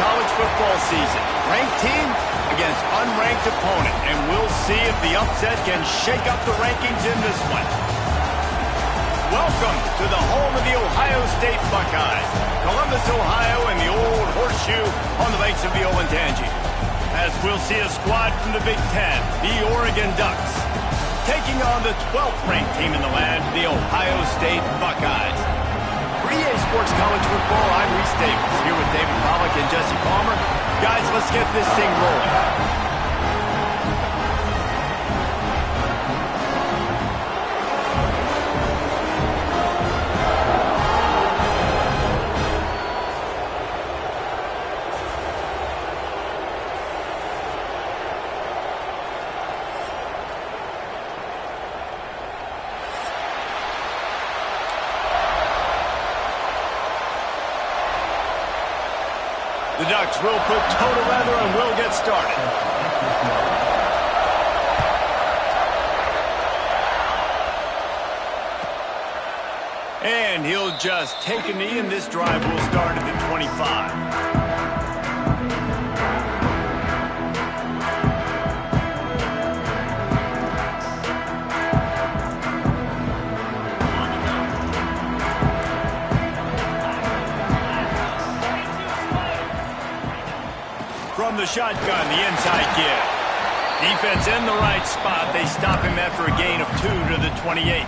college football season. Ranked team against unranked opponent, and we'll see if the upset can shake up the rankings in this one. Welcome to the home of the Ohio State Buckeyes, Columbus, Ohio, and the old horseshoe on the banks of the Olentangy. As we'll see a squad from the Big Ten, the Oregon Ducks, taking on the 12th ranked team in the land, the Ohio State Buckeyes. For EA Sports College Football, I'm Reese Davis, here with David Pollack and Jesse Palmer. Guys, let's get this thing rolling. The Ducks will put toe to leather and will get started. And he'll just take a knee, and this drive will start at the 25. From the shotgun, the inside give. Defense in the right spot. They stop him after a gain of 2 to the 28.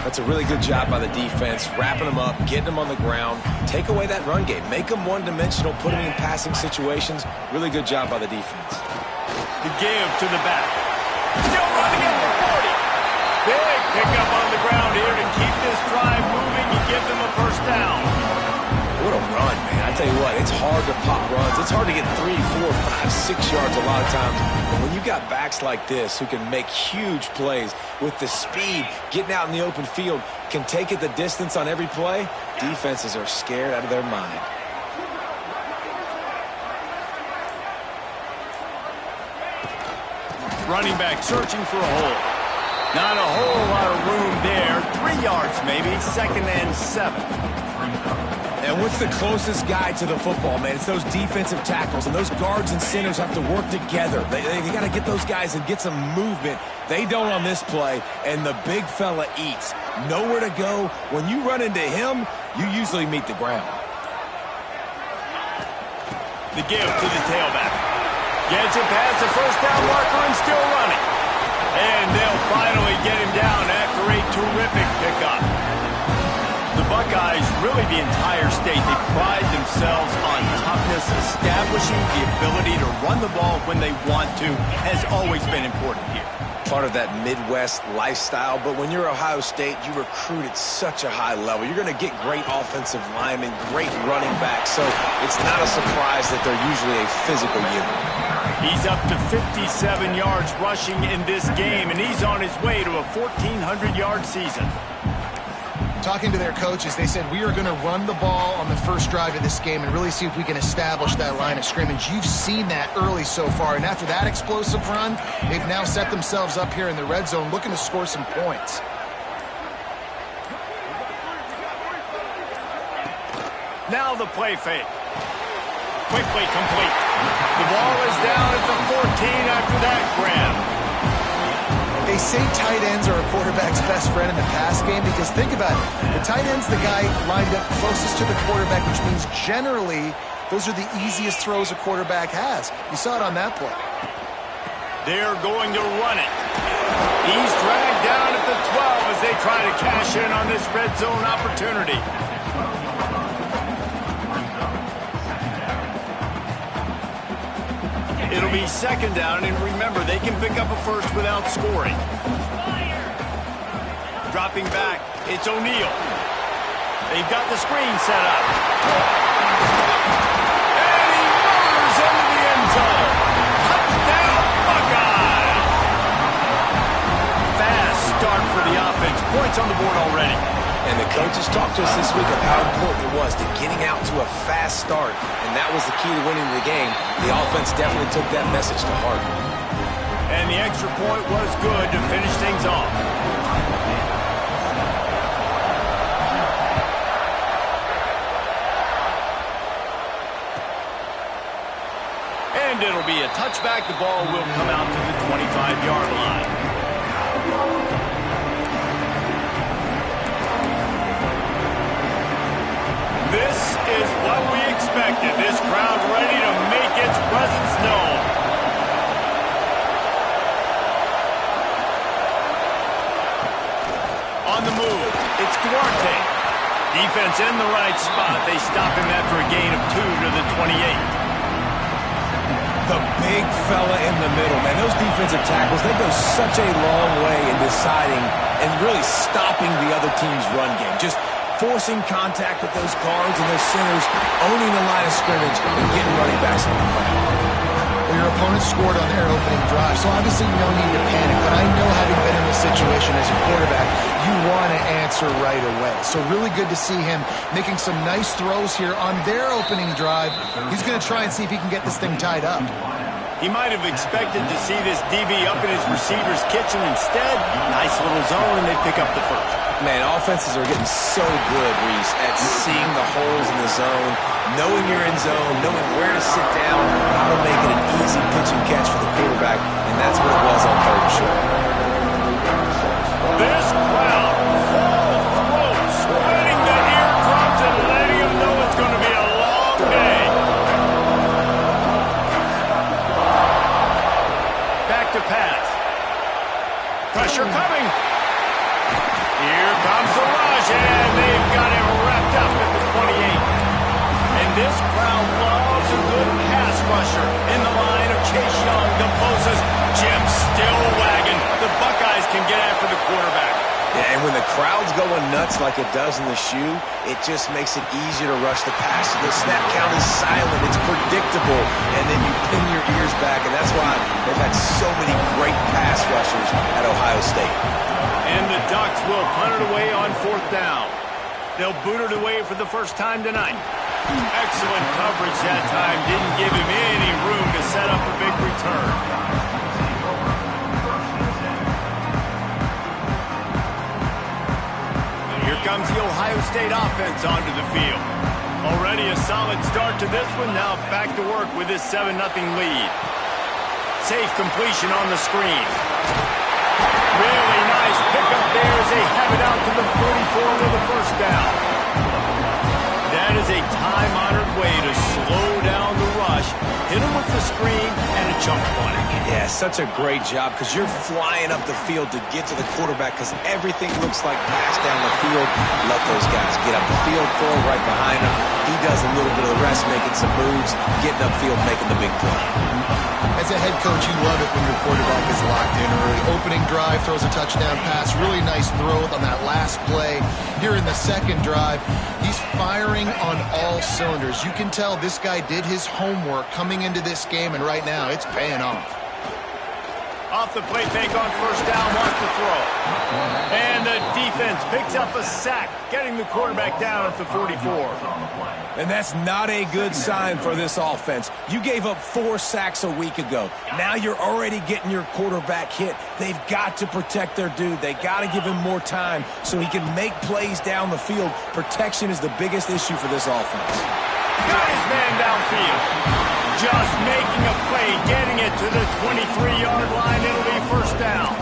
That's a really good job by the defense, wrapping him up, getting him on the ground. Take away that run game. Make him one-dimensional, put him in passing situations. Really good job by the defense. The give to the back. Still running at the 40. Big pickup on the ground here to keep this drive moving and give them a first down. What a run, man. I tell you what, it's hard to pop runs. It's hard to get 3, 4, 5, 6 yards a lot of times. But when you got backs like this who can make huge plays with the speed, getting out in the open field, can take it the distance on every play, defenses are scared out of their mind. Running back searching for a hole. Not a whole lot of room there. 3 yards maybe, 2nd and 7. And what's the closest guy to the football, man? It's those defensive tackles, and those guards and centers have to work together. They got to get those guys and get some movement. They don't on this play, and the big fella eats. Nowhere to go. When you run into him, you usually meet the ground. The give to the tailback. Gets it past the first down marker and still running. And they'll finally get him down after a terrific pickup. The Buckeyes, really the entire state, they pride themselves on toughness. Establishing the ability to run the ball when they want to has always been important here. Part of that Midwest lifestyle, but when you're Ohio State, you recruit at such a high level. You're going to get great offensive linemen, great running backs, so it's not a surprise that they're usually a physical unit. He's up to 57 yards rushing in this game, and he's on his way to a 1,400-yard season. Talking to their coaches, they said, we are going to run the ball on the first drive of this game and really see if we can establish that line of scrimmage. You've seen that early so far, and after that explosive run, they've now set themselves up here in the red zone looking to score some points. Now the play fake. Quickly complete. The ball is down at the 14 after that grab. They say tight ends are a quarterback's best friend in the pass game because think about it. The tight end's the guy lined up closest to the quarterback, which means generally those are the easiest throws a quarterback has. You saw it on that play. They're going to run it. He's dragged down at the 12 as they try to cash in on this red zone opportunity. It'll be 2nd down, and remember, they can pick up a first without scoring. Dropping back, it's O'Neal. They've got the screen set up. And he murders into the end zone. Touchdown, Buckeyes! Fast start for the offense. Points on the board already. And the coaches talked to us this week of how important it was to getting out to a fast start, and that was the key to winning the game. The offense definitely took that message to heart. And the extra point was good to finish things off. And it'll be a touchback. The ball will come out to the 25-yard line. This is what we expected. This crowd ready to make its presence known. On the move, it's Duarte. Defense in the right spot. They stop him after a gain of 2 to the 28. The big fella in the middle, man. Those defensive tackles, they go such a long way in deciding and really stopping the other team's run game. Just forcing contact with those guards and those centers, owning the line of scrimmage, and getting running backs on the ground. Well, your opponent scored on their opening drive, so obviously no need to panic. But I know, having been in this situation as a quarterback, you want to answer right away. So really good to see him making some nice throws here on their opening drive. He's going to try and see if he can get this thing tied up. He might have expected to see this DB up in his receiver's kitchen. Instead, nice little zone, and they pick up the first. Man, offenses are getting so good, Reese, at seeing the holes in the zone, knowing you're in zone, knowing where to sit down, how to make it an easy pitch and catch for the quarterback, and that's what it was on 3rd and short. This crowd, full throat, spreading the eardrums and letting them know it's going to be a long day. Back to pass. Pressure coming. Here comes the rush, and they've got him wrapped up at the 28. And this crowd loves a good pass rusher in the line of Chase Young, the closest. Jim still wagging. The Buckeyes can get after the quarterback. Yeah, and when the crowd's going nuts like it does in the shoe, it just makes it easier to rush the pass. So the snap count is silent. It's predictable. And then you pin your ears back, and that's why they've had so many great pass rushers at Ohio State. And the Ducks will punt it away on 4th down. They'll boot it away for the first time tonight. Excellent coverage that time. Didn't give him any room to set up a big return. Here comes the Ohio State offense onto the field. Already a solid start to this one. Now back to work with this 7-0 lead. Safe completion on the screen. Really nice pickup there as they have it out to the 44 with a first down. That is a time-honored way to slow down the rush, hit him with the screen, and a chunk on it. Yeah, such a great job because you're flying up the field to get to the quarterback because everything looks like pass down the field. Let those guys get up the field, throw right behind him. He does a little bit of the rest, making some moves, getting upfield, making the big play. As a head coach, you love it when your quarterback is locked in early. Opening drive, throws a touchdown pass. Really nice throw on that last play. Here in the second drive, he's firing on all cylinders. You can tell this guy did his homework coming into this game, and right now it's paying off. Off the play fake on first down, wants to throw. And the defense picks up a sack, getting the quarterback down at the 44. And that's not a good sign for this offense. You gave up 4 sacks a week ago. Now you're already getting your quarterback hit. They've got to protect their dude. They got to give him more time so he can make plays down the field. Protection is the biggest issue for this offense. Got his man downfield. Just making a play, getting it to the 23-yard line. It'll be first down.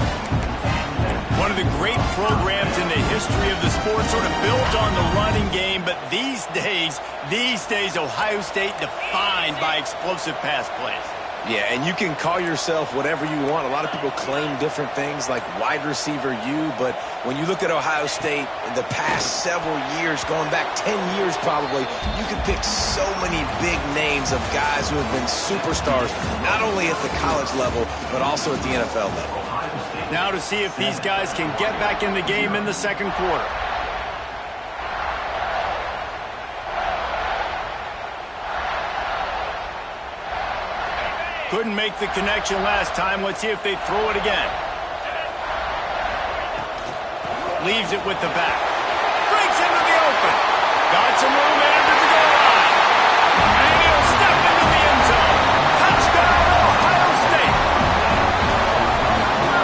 One of the great programs in the history of the sport, sort of built on the running game, but these days, Ohio State defined by explosive pass plays. Yeah, and you can call yourself whatever you want. A lot of people claim different things like wide receiver U, but when you look at Ohio State in the past several years, going back 10 years probably, you could pick so many big names of guys who have been superstars, not only at the college level, but also at the NFL level. Now to see if these guys can get back in the game in the second quarter. Couldn't make the connection last time. Let's see if they throw it again. Leaves it with the back. Breaks into the open. Got some room after the goal line. And he'll step into the end zone. Touchdown, Ohio State.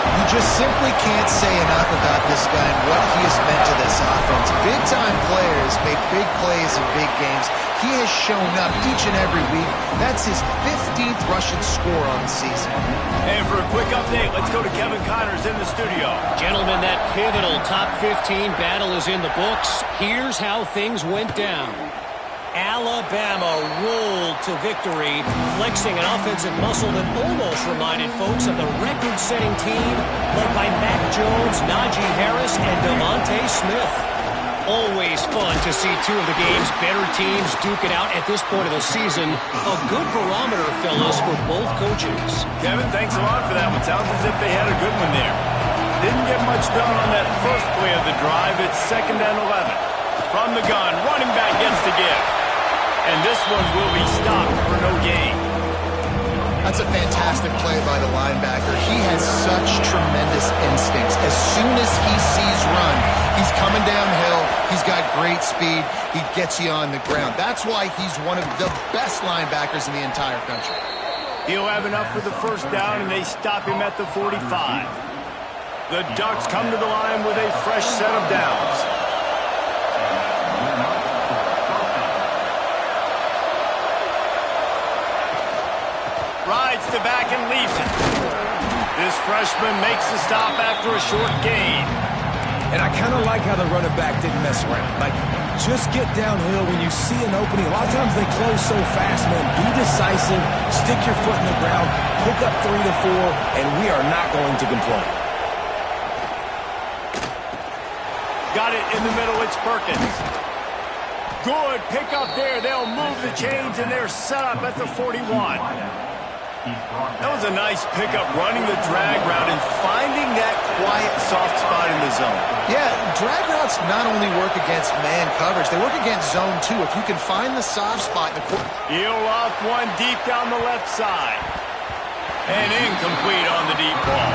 You just simply can't say enough about this guy and what he has meant to this offense. Big-time players make big plays in big games. He has shown up each and every week. That's his 15th rushing score on the season. And for a quick update, let's go to Kevin Connors in the studio. Gentlemen, that pivotal top 15 battle is in the books. Here's how things went down. Alabama rolled to victory, flexing an offensive muscle that almost reminded folks of the record-setting team led by Mac Jones, Najee Harris, and Devontae Smith. Always fun to see two of the game's better teams duke it out at this point of the season. A good barometer, fellas, for both coaches. Kevin, thanks a lot for that one. Sounds as if they had a good one there. Didn't get much done on that first play of the drive. It's 2nd and 11. From the gun, running back gets the give. And this one will be stopped for no gain. That's a fantastic play by the linebacker. He has such tremendous instincts. As soon as he sees run, he's coming downhill. He's got great speed. He gets you on the ground. That's why he's one of the best linebackers in the entire country. He'll have enough for the first down, and they stop him at the 45. The Ducks come to the line with a fresh set of downs. Rides the back and leaves it. This freshman makes the stop after a short gain. And I kind of like how the running back didn't mess around. Like, just get downhill when you see an opening. A lot of times they close so fast, man. Be decisive, stick your foot in the ground, pick up 3 to 4, and we are not going to complain. Got it in the middle, it's Perkins. Good pick up there. They'll move the chains, and they're set up at the 41. That was a nice pickup, running the drag route and finding that quiet, soft spot in the zone. Yeah, drag routes not only work against man coverage, they work against zone too. If you can find the soft spot in the court. He'll off one deep down the left side. And incomplete on the deep ball.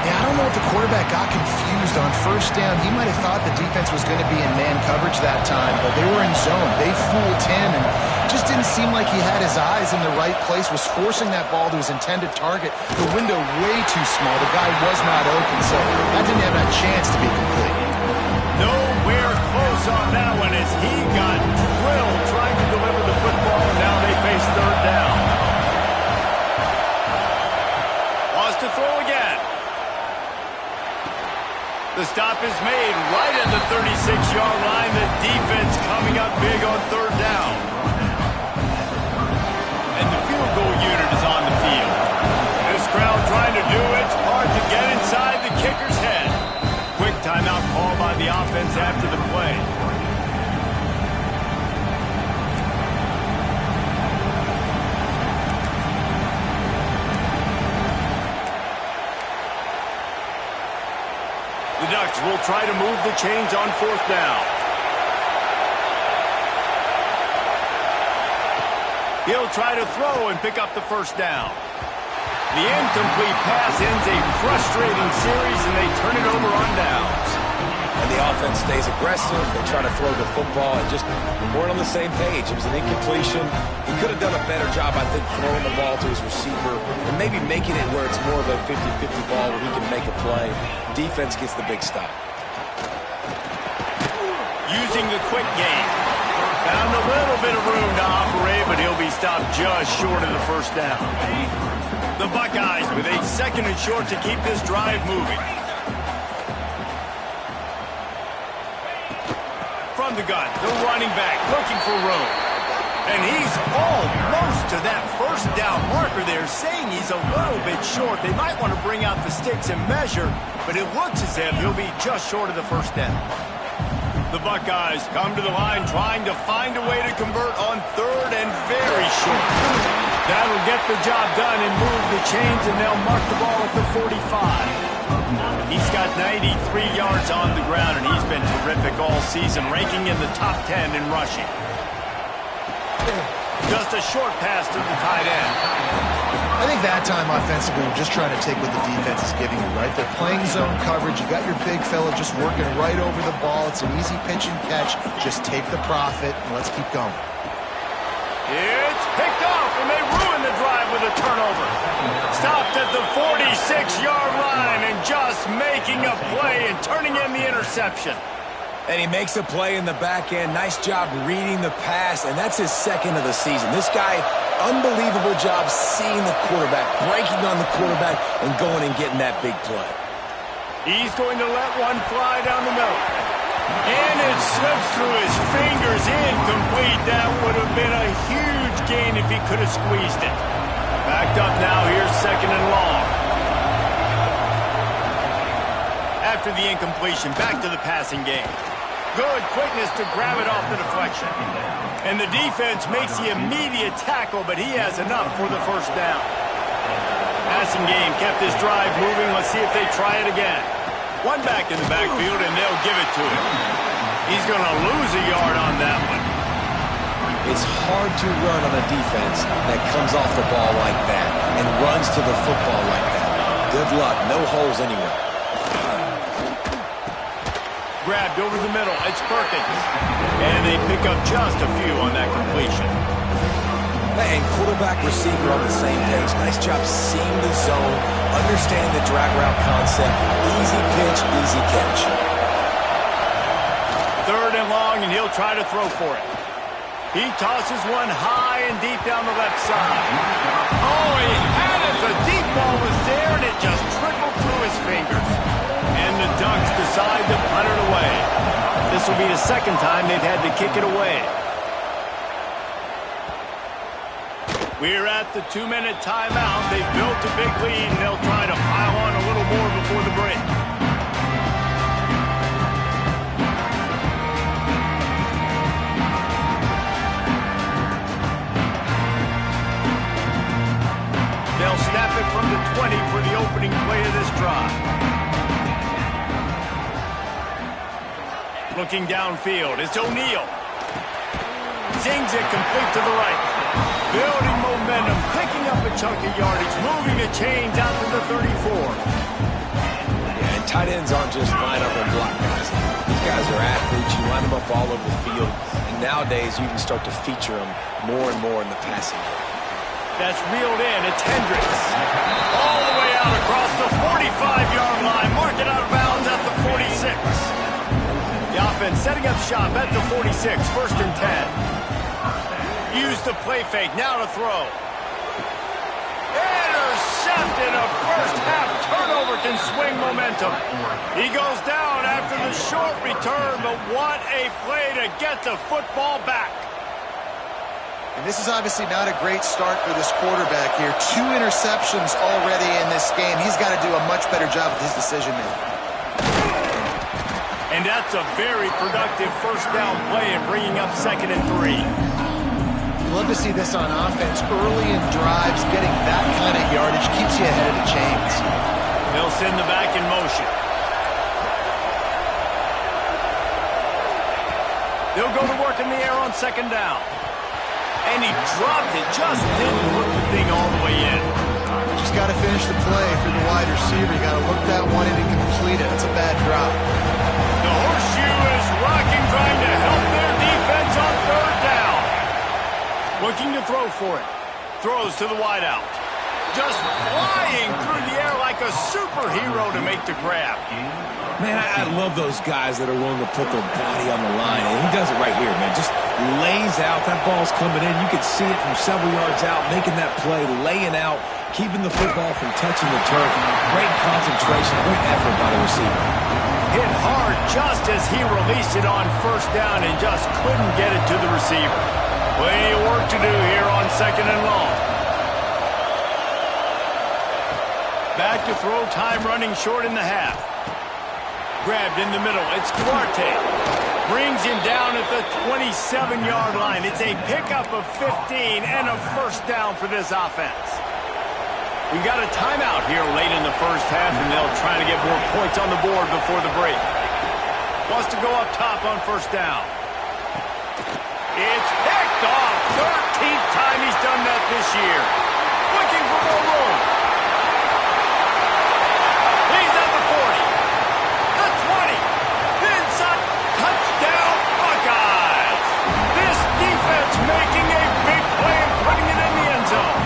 Yeah, I don't know if the quarterback got confused on first down. He might have thought the defense was going to be in man coverage that time, but they were in zone. They fooled him and just didn't seem like he had his eyes in the right place, was forcing that ball to his intended target. The window way too small. The guy was not open, so that didn't have that chance to be complete. Nowhere close on that one as he got drilled trying to deliver the football, and now they face 3rd down. Wants to throw again. The stop is made right at the 36-yard line. The defense coming up big on 3rd down. And the field goal unit is on the field. This crowd trying to do its part to get inside the kicker's head. Quick timeout call by the offense after the play. The Ducks will try to move the chains on 4th down. He'll try to throw and pick up the first down. The incomplete pass ends a frustrating series, and they turn it over on downs. And the offense stays aggressive. They try to throw the football and just weren't on the same page. It was an incompletion. He could have done a better job, I think, throwing the ball to his receiver and maybe making it where it's more of a 50-50 ball where he can make a play. Defense gets the big stop. Using the quick game. Found a little bit of room to operate, but he'll be stopped just short of the first down. The Buckeyes with a 2nd and short to keep this drive moving. From the gun, the running back looking for room. And he's almost to that first down marker there, saying he's a little bit short. They might want to bring out the sticks and measure, but it looks as if he'll be just short of the first down. The Buckeyes come to the line trying to find a way to convert on 3rd and very short. That'll get the job done and move the chains, and they'll mark the ball at the 45. He's got 93 yards on the ground, and he's been terrific all season, ranking in the top 10 in rushing. Just a short pass to the tight end. I think that time offensively, we're just trying to take what the defense is giving you, right? They're playing zone coverage. You got your big fella just working right over the ball. It's an easy pitch and catch. Just take the profit, and let's keep going. It's picked off, and they ruin the drive with a turnover. Stopped at the 46-yard line. line and just making a play and turning in the interception. And he makes a play in the back end. Nice job reading the pass, and that's his second of the season. This guy, unbelievable job seeing the quarterback, breaking on the quarterback, and going and getting that big play. He's going to let one fly down the middle. And it slips through his fingers, incomplete. That would have been a huge gain if he could have squeezed it. Backed up now, here's second and long. After the incompletion, back to the passing game. Good quickness to grab it off the deflection. And the defense makes the immediate tackle, but he has enough for the first down. Passing game kept this drive moving. Let's see if they try it again. One back in the backfield, and they'll give it to him. He's going to lose a yard on that one. It's hard to run on a defense that comes off the ball like that and runs to the football like that. Good luck. No holes anywhere. Grabbed over the middle. It's Perkins. And they pick up just a few on that completion. And quarterback receiver on the same page. Nice job seeing the zone, understand the drag route concept. Easy pitch, easy catch. Third and long, and he'll try to throw for it. He tosses one high and deep down the left side. Oh, he had it. The deep ball was there, and it just trickled through his fingers. And the Ducks decide to punt it away. This will be the second time they've had to kick it away. We're at the 2-minute timeout. They've built a big lead, and they'll try to pile on a little more before the break. They'll snap it from the 20 for the opening play of this drive. Looking downfield, it's O'Neal. Zings it complete to the right. Building momentum, picking up a chunk of yardage, moving the chains out to the 34. Yeah, and tight ends aren't just line up and block guys. These guys are athletes. You line them up all over the field. And nowadays, you can start to feature them more and more in the passing game. That's reeled in. It's Hendricks. All the way out across the 45-yard line. Mark it out of bounds at the 46. The offense setting up shop at the 46. First and 10. Use the play fake. Now to throw. Intercepted. A first-half turnover can swing momentum. He goes down after the short return, but what a play to get the football back. And this is obviously not a great start for this quarterback here. 2 interceptions already in this game. He's got to do a much better job with his decision-making. And that's a very productive first down play and bringing up second and 3. Love to see this on offense. Early in drives, getting that kind of yardage keeps you ahead of the chains. They'll send the back in motion. They'll go to work in the air on second down. And he dropped it, just didn't put the thing all the way in. Just got to finish the play for the wide receiver. You got to look that one in and complete it. It's a bad drop. The horseshoe is rocking, trying to help their defense on third down. Looking to throw for it. Throws to the wideout. Just flying through the air like a superhero to make the grab. Man, I love those guys that are willing to put their body on the line. And he does it right here, man. Just lays out. That ball's coming in. You can see it from several yards out, making that play, laying out, keeping the football from touching the turf. Great concentration, great effort by the receiver. Hit hard just as he released it on first down and just couldn't get it to the receiver. Plenty of work to do here on second and long. Back to throw, time running short in the half. Grabbed in the middle. It's Duarte. Brings him down at the 27-yard line. It's a pickup of 15 and a first down for this offense. We've got a timeout here late in the first half, and they'll try to get more points on the board before the break. Wants to go up top on first down. It's picked off. 13th time he's done that this year. Looking for more room. He's at the 40. The 20. The inside. Touchdown, Buckeyes. This defense making a big play and putting it in the end zone.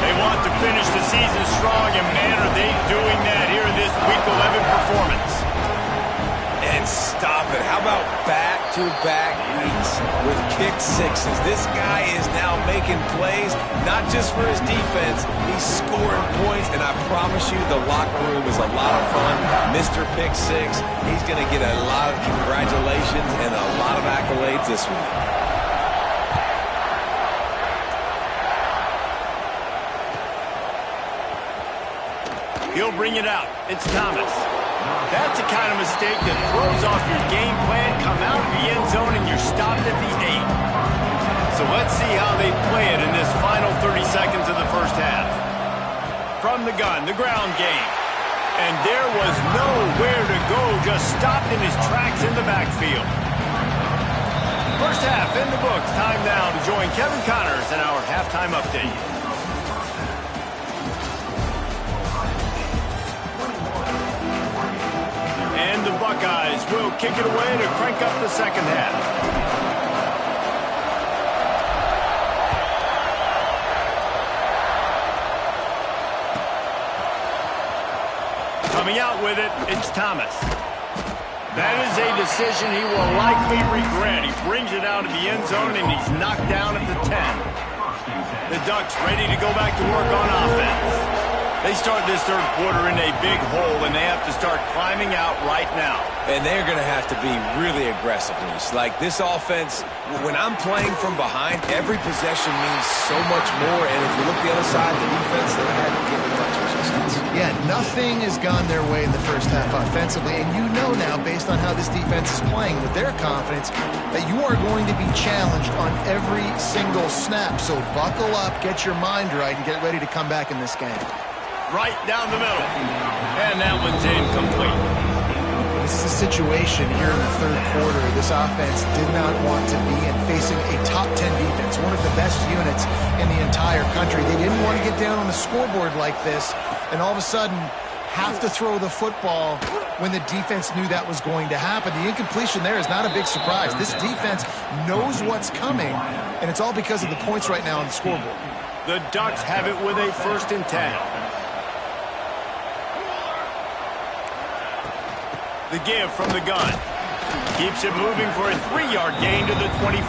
They want to finish the season strong, and man, are they doing that back-to-back weeks with kick sixes. This guy is now making plays, not just for his defense. He's scoring points, and I promise you the locker room is a lot of fun. Mr. Pick Six, he's going to get a lot of congratulations and a lot of accolades this week. He'll bring it out. It's Thomas. That's the kind of mistake that throws off your game plan. Come out of the end zone and you're stopped at the 8. So let's see how they play it in this final 30 seconds of the first half. From the gun, the ground game. And there was nowhere to go, just stopped in his tracks in the backfield. First half in the books. Time now to join Kevin Connors in our halftime update. And the Buckeyes will kick it away to crank up the second half. Coming out with it, it's Thomas. That is a decision he will likely regret. He brings it out of the end zone and he's knocked down at the 10. The Ducks ready to go back to work on offense. They start this third quarter in a big hole, and they have to start climbing out right now. And they're going to have to be really aggressive. Like this offense, when I'm playing from behind, every possession means so much more. And if you look the other side, the defense, they haven't given much resistance. Yeah, nothing has gone their way in the first half offensively. And you know now, based on how this defense is playing with their confidence, that you are going to be challenged on every single snap. So buckle up, get your mind right, and get ready to come back in this game. Right down the middle. And that one's incomplete. This is a situation here in the third quarter this offense did not want to be in, facing a top 10 defense, one of the best units in the entire country. They didn't want to get down on the scoreboard like this and all of a sudden have to throw the football when the defense knew that was going to happen. The incompletion there is not a big surprise. This defense knows what's coming, and it's all because of the points right now on the scoreboard. The Ducks have it with a 1st and 10. The give from the gun. Keeps it moving for a 3-yard gain to the 24.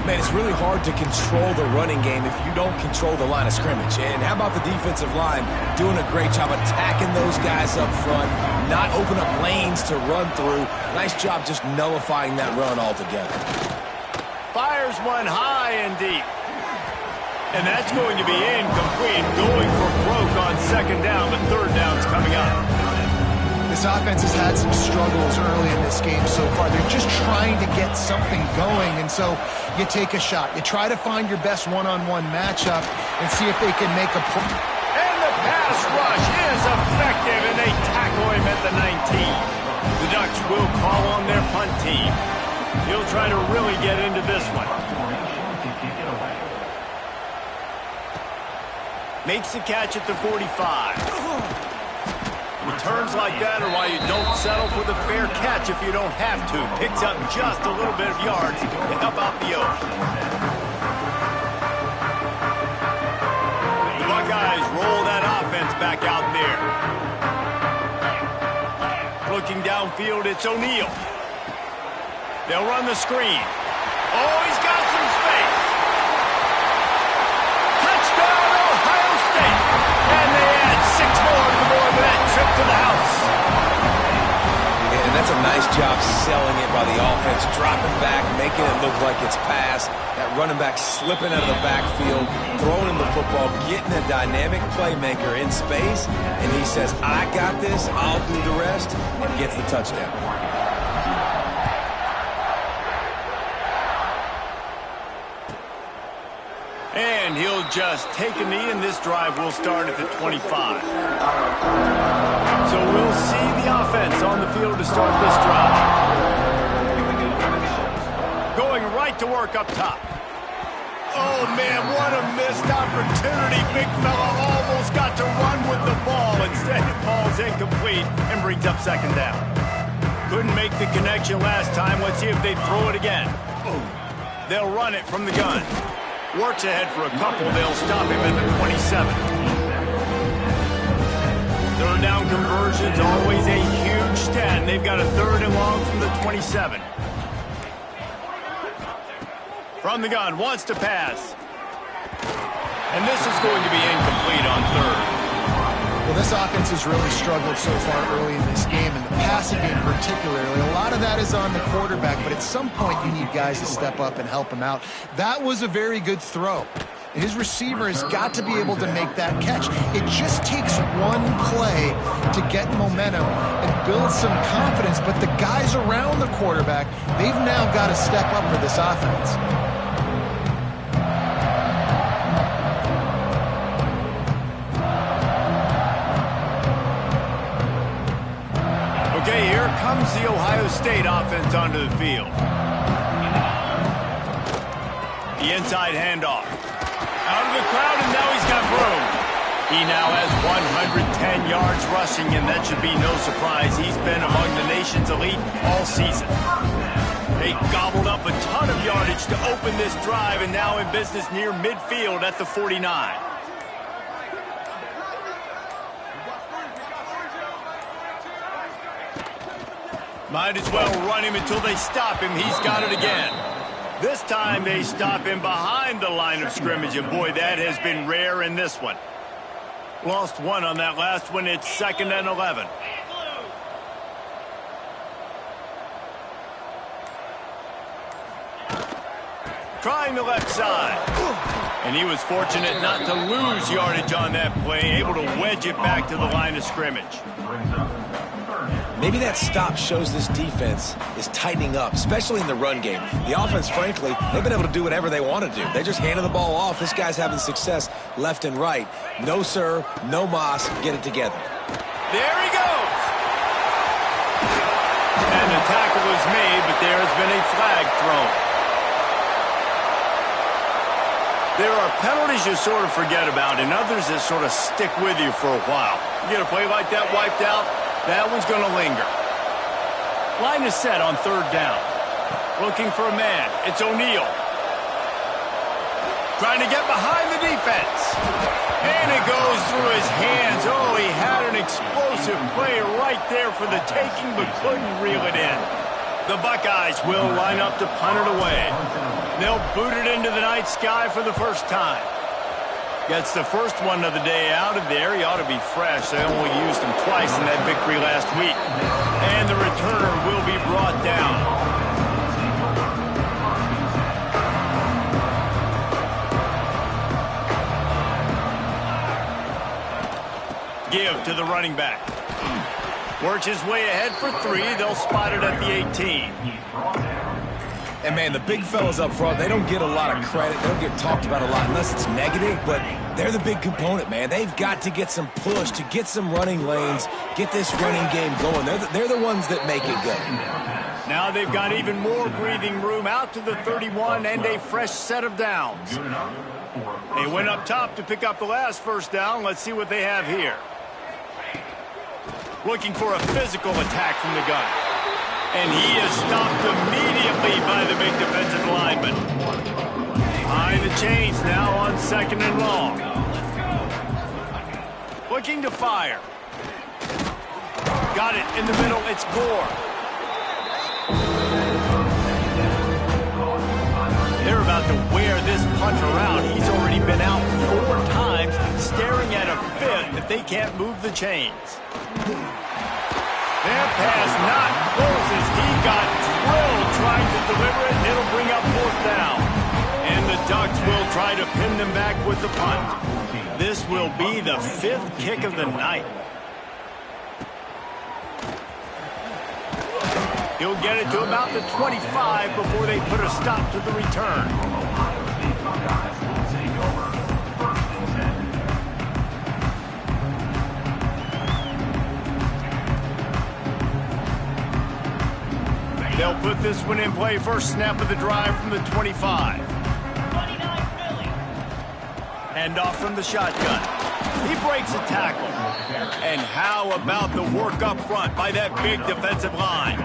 Man, it's really hard to control the running game if you don't control the line of scrimmage. And how about the defensive line doing a great job attacking those guys up front, not open up lanes to run through. Nice job just nullifying that run altogether. Fires one high and deep. And that's going to be incomplete. Going for broke on 2nd down, but 3rd down's coming up. This offense has had some struggles early in this game so far. They're just trying to get something going, and so you take a shot. You try to find your best one-on-one matchup and see if they can make a point. And the pass rush is effective, and they tackle him at the 19. The Ducks will call on their punt team. He'll try to really get into this one. Makes the catch at the 45. Returns like that are why you don't settle for the fair catch if you don't have to. Picks up just a little bit of yards to help out the Oaks. The Buckeyes roll that offense back out there. Looking downfield, it's O'Neal. They'll run the screen. Oh, he's got some space. Touchdown, Ohio State. And they add 6 more to the board with that trip to the house. And that's a nice job selling it by the offense, dropping back, making it look like it's pass. That running back slipping out of the backfield, throwing him the football, getting a dynamic playmaker in space, and he says, I got this, I'll do the rest, and gets the touchdown. And he'll just take a knee, and this drive will start at the 25. So we'll see the offense on the field to start this drive. Going right to work up top. Oh, man, what a missed opportunity. Big fella almost got to run with the ball. Instead, it falls incomplete and brings up 2nd down. Couldn't make the connection last time. Let's see if they throw it again. They'll run it from the gun. Works ahead for a couple. They'll stop him at the 27. Third down conversions, always a huge first 10. They've got a 3rd and long from the 27. From the gun, wants to pass. And this is going to be incomplete on 3rd. Well, this offense has really struggled so far early in this game, and the passing game particularly. A lot of that is on the quarterback, but at some point you need guys to step up and help him out. That was a very good throw. His receiver has got to be able to make that catch. It just takes one play to get momentum and build some confidence, but the guys around the quarterback, they've now got to step up for this offense. Okay, here comes the Ohio State offense onto the field. The inside handoff. Out of the crowd, and now he's got room. He now has 110 yards rushing, and that should be no surprise. He's been among the nation's elite all season. They gobbled up a ton of yardage to open this drive, and now in business near midfield at the 49. Might as well run him until they stop him. He's got it again. This time they stop him behind the line of scrimmage, and boy, that has been rare in this one. Lost one on that last one. It's 2nd and 11. Trying the left side. And he was fortunate not to lose yardage on that play, able to wedge it back to the line of scrimmage. Maybe that stop shows this defense is tightening up, especially in the run game. The offense, frankly, they've been able to do whatever they want to do. They just handed the ball off. This guy's having success left and right. No, sir, no mas. Get it together. There he goes. And the tackle was made, but there has been a flag thrown. There are penalties you sort of forget about and others that sort of stick with you for a while. You get a play like that wiped out, that one's going to linger. Line is set on 3rd down. Looking for a man. It's O'Neal. Trying to get behind the defense. And it goes through his hands. Oh, he had an explosive play right there for the taking, but couldn't reel it in. The Buckeyes will line up to punt it away. They'll boot it into the night sky for the first time. Gets the first one of the day out of there. He ought to be fresh. They only used him twice in that victory last week. And the returner will be brought down. Give to the running back. Works his way ahead for 3. They'll spot it at the 18. And, man, the big fellas up front, they don't get a lot of credit. They don't get talked about a lot unless it's negative, but they're the big component, man. They've got to get some push, to get some running lanes, get this running game going. They're the ones that make it go. Now they've got even more breathing room out to the 31 and a fresh set of downs. They went up top to pick up the last first down. Let's see what they have here. Looking for a physical attack from the gun. And he is stopped immediately by the big defensive lineman. Behind the chains now on 2nd and long. Looking to fire. Got it in the middle. It's Gore. They're about to wear this punter out. He's already been out 4 times, staring at a 5th if they can't move the chains. That pass not close as he got drilled trying to deliver it, and it'll bring up 4th down. And the Ducks will try to pin them back with the punt. This will be the 5th kick of the night. He'll get it to about the 25 before they put a stop to the return. They'll put this one in play. First snap of the drive from the 25. Handoff from the shotgun. He breaks a tackle. And how about the work up front by that big defensive line?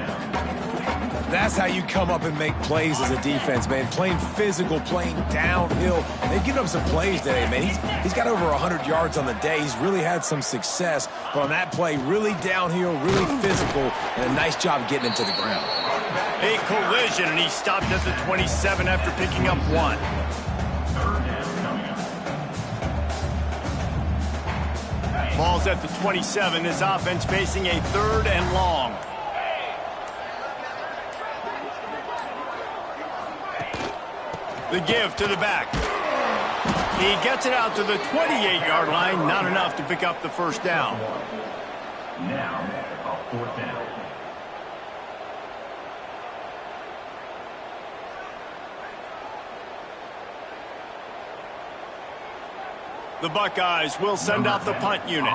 That's how you come up and make plays as a defense, man. Playing physical, playing downhill. They've given up some plays today, man. He's got over 100 yards on the day. He's really had some success. But on that play, really downhill, really physical, and a nice job getting him to the ground. A collision, and he stopped at the 27 after picking up 1. Ball's at the 27. This offense facing a 3rd and long. The give to the back. He gets it out to the 28-yard line. Not enough to pick up the first down. Now, a 4th down. The Buckeyes will send out the punt unit.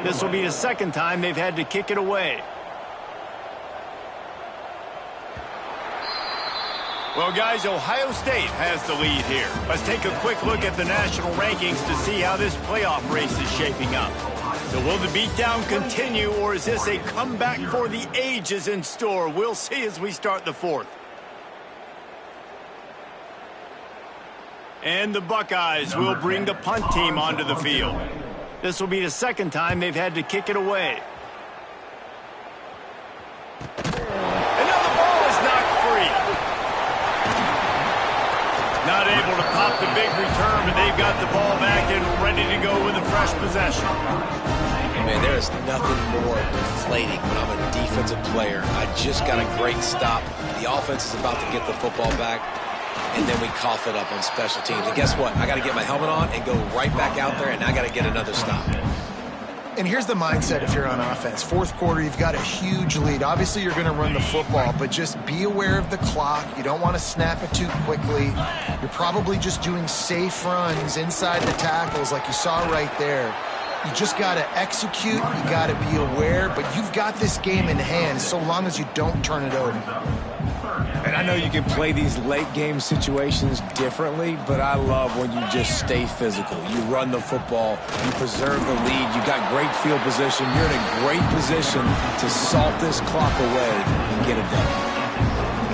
This will be the 2nd time they've had to kick it away. Well, guys, Ohio State has the lead here. Let's take a quick look at the national rankings to see how this playoff race is shaping up. So will the beatdown continue, or is this a comeback for the ages in store? We'll see as we start the 4th. And the Buckeyes will bring the punt team onto the field. This will be the 2nd time they've had to kick it away. And now the ball is knocked free. Not able to pop the big return, but they've got the ball back and ready to go with a fresh possession. Man, there is nothing more deflating when I'm a defensive player. I just got a great stop. The offense is about to get the football back, and then we cough it up on special teams. And guess what? I got to get my helmet on and go right back out there, and I got to get another stop. And here's the mindset if you're on offense. 4th quarter, you've got a huge lead. Obviously, you're going to run the football, but just be aware of the clock. You don't want to snap it too quickly. You're probably just doing safe runs inside the tackles like you saw right there. You just got to execute. You got to be aware, but you've got this game in hand so long as you don't turn it over. And I know you can play these late game situations differently, but I love when you just stay physical. You run the football, you preserve the lead, you got great field position, you're in a great position to salt this clock away and get it done.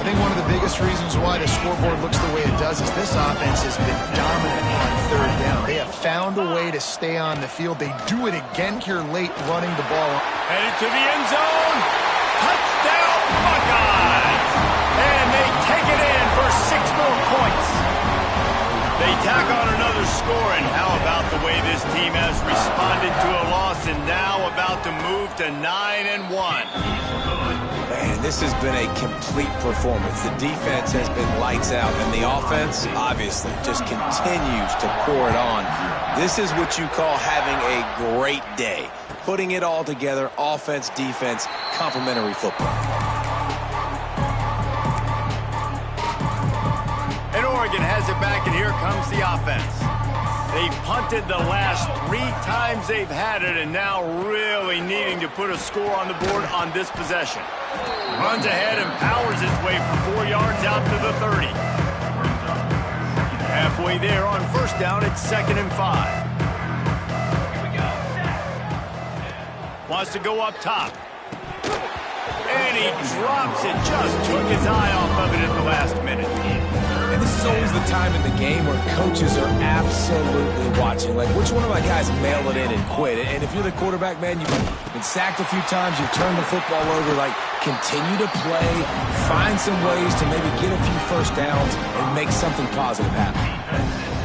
I think one of the biggest reasons why the scoreboard looks the way it does is this offense has been dominant on 3rd down. They have found a way to stay on the field. They do it again here late, running the ball. Headed to the end zone. Touchdown, Buckeyes! And they take it in for 6 more points. They tack on another score, and how about the way this team has responded to a loss and now about to move to 9-1. Man, this has been a complete performance. The defense has been lights out, and the offense, obviously, just continues to pour it on. This is what you call having a great day. Putting it all together, offense, defense, complementary football. And Oregon has it back, and here comes the offense. They've punted the last 3 times they've had it, and now really needing to put a score on the board on this possession. Runs ahead and powers his way for 4 yards out to the 30. Halfway there on 1st down, it's 2nd and 5. Wants to go up top. And he drops it. Just took his eye off of it at the last minute. And this is always the time in the game where coaches are absolutely watching. Like, which one of my guys mail it in and quit? And if you're the quarterback, man, you've been sacked a few times, you've turned the football over. Like, continue to play, find some ways to maybe get a few first downs and make something positive happen.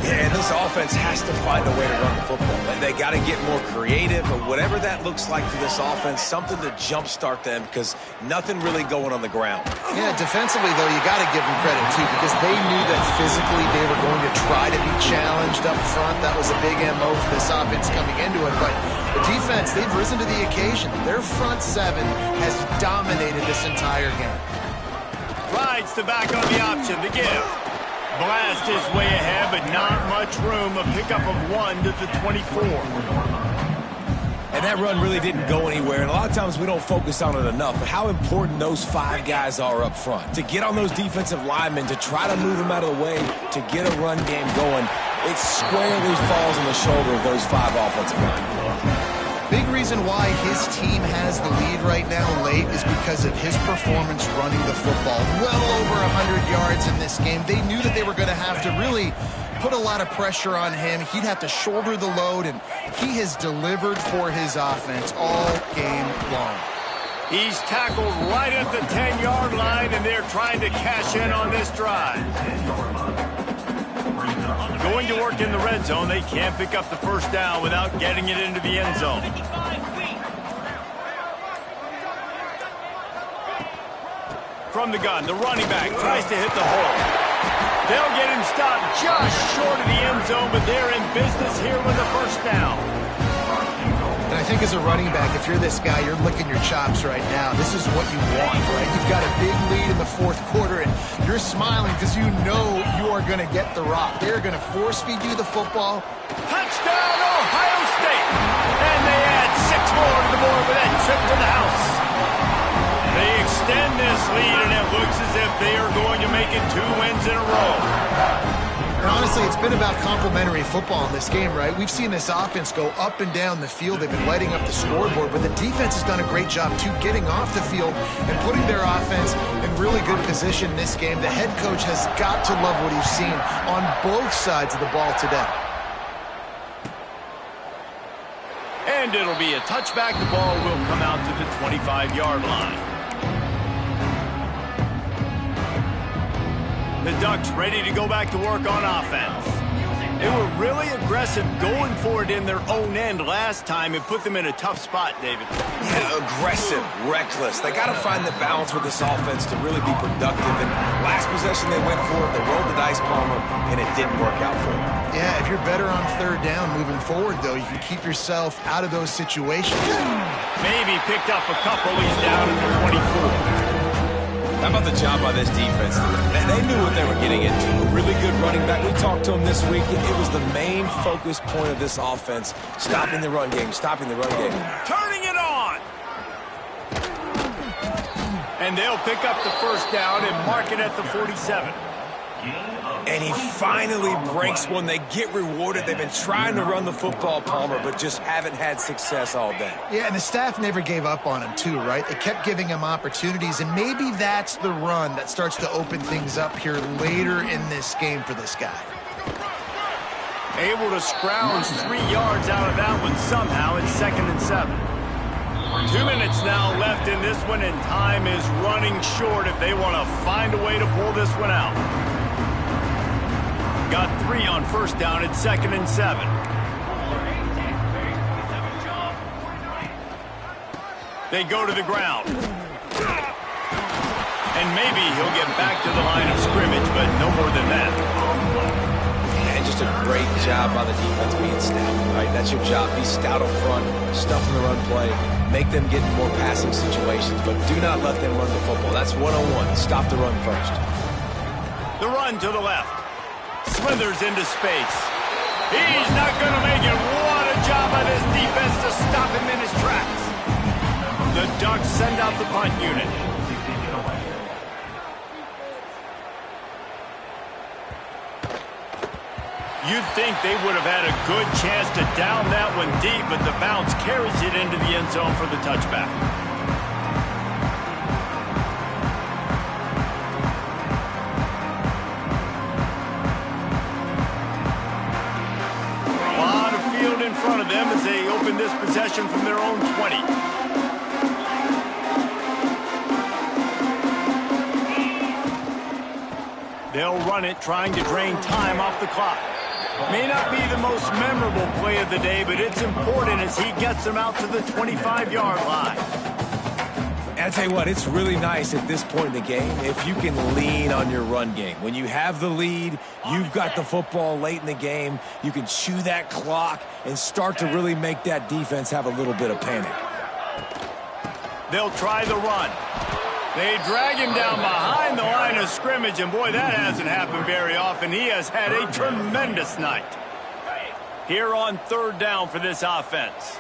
Yeah, and this offense has to find a way to run the football. And they got to get more creative, or whatever that looks like for this offense, something to jumpstart them, because nothing really going on the ground. Yeah, defensively, though, you got to give them credit, too, because they knew that physically they were going to try to be challenged up front. That was a big MO for this offense coming into it. But the defense, they've risen to the occasion. Their front 7 has dominated this entire game. Rides the back on the option, the give. Blast his way ahead, but not much room. A pickup of 1 to the 24. And that run really didn't go anywhere. And a lot of times we don't focus on it enough, but how important those 5 guys are up front. To get on those defensive linemen, to try to move them out of the way, to get a run game going, it squarely falls on the shoulder of those 5 offensive linemen. Big reason why his team has the lead right now late is because of his performance running the football. Well over 100 yards in this game. They knew that they were going to have to really put a lot of pressure on him. He'd have to shoulder the load, and he has delivered for his offense all game long. He's tackled right at the 10-yard line, and they're trying to cash in on this drive. Going to work in the red zone, they can't pick up the first down without getting it into the end zone. From the gun, the running back tries to hit the hole. They'll get him stopped just short of the end zone, but they're in business here with the first down. And I think as a running back, if you're this guy, you're licking your chops right now. This is what you want, right? You've got a big lead in the fourth quarter, and you're smiling because you know you are going to get the rock. They're going to force-feed you the football. Touchdown, Ohio State! And they add 6 more to the board with that trip to the house. They extend this lead, and it looks as if they are going to make it 2 wins in a row. And honestly, it's been about complementary football in this game, right? We've seen this offense go up and down the field. They've been lighting up the scoreboard, but the defense has done a great job, too, getting off the field and putting their offense in really good position in this game. The head coach has got to love what he's seen on both sides of the ball today. And it'll be a touchback. The ball will come out to the 25-yard line. The Ducks ready to go back to work on offense. They were really aggressive going for it in their own end last time. It put them in a tough spot, David. Yeah, aggressive, reckless. They got to find the balance with this offense to really be productive. And last possession they went for it, they rolled the dice, Palmer, and it didn't work out for them. Yeah, if you're better on third down moving forward, though, you can keep yourself out of those situations. Maybe picked up a couple. He's down at the 24. How about the job by this defense? They knew what they were getting into. A really good running back. We talked to him this week. It was the main focus point of this offense. Stopping the run game, stopping the run game. Turning it on! And they'll pick up the first down and mark it at the 47. And he finally breaks one. They get rewarded. They've been trying to run the football, Palmer, but just haven't had success all day. Yeah, and the staff never gave up on him, too, right? They kept giving him opportunities, and maybe that's the run that starts to open things up here later in this game for this guy. Able to scrounge 3 yards out of that one somehow. It's 2nd and 7. 2 minutes now left in this one, and time is running short if they want to find a way to pull this one out. Got 3 on first down at 2nd and 7. They go to the ground. And maybe he'll get back to the line of scrimmage, but no more than that. And just a great job by the defense being stout, right? That's your job. Be stout up front, stuff in the run play, make them get in more passing situations, but do not let them run the football. That's 1-on-1. Stop the run first. The run to the left. Slithers into space. He's not going to make it. What a job by this defense to stop him in his tracks. The Ducks send out the punt unit. You'd think they would have had a good chance to down that one deep, but the bounce carries it into the end zone for the touchback. In front of them as they open this possession from their own 20. They'll run it, trying to drain time off the clock. May not be the most memorable play of the day, but it's important as he gets them out to the 25-yard line. And I tell you what, it's really nice at this point in the game if you can lean on your run game. When you have the lead, you've got the football late in the game, you can chew that clock and start to really make that defense have a little bit of panic. They'll try the run. They drag him down behind the line of scrimmage, and boy, that hasn't happened very often. He has had a tremendous night. Here on third down for this offense.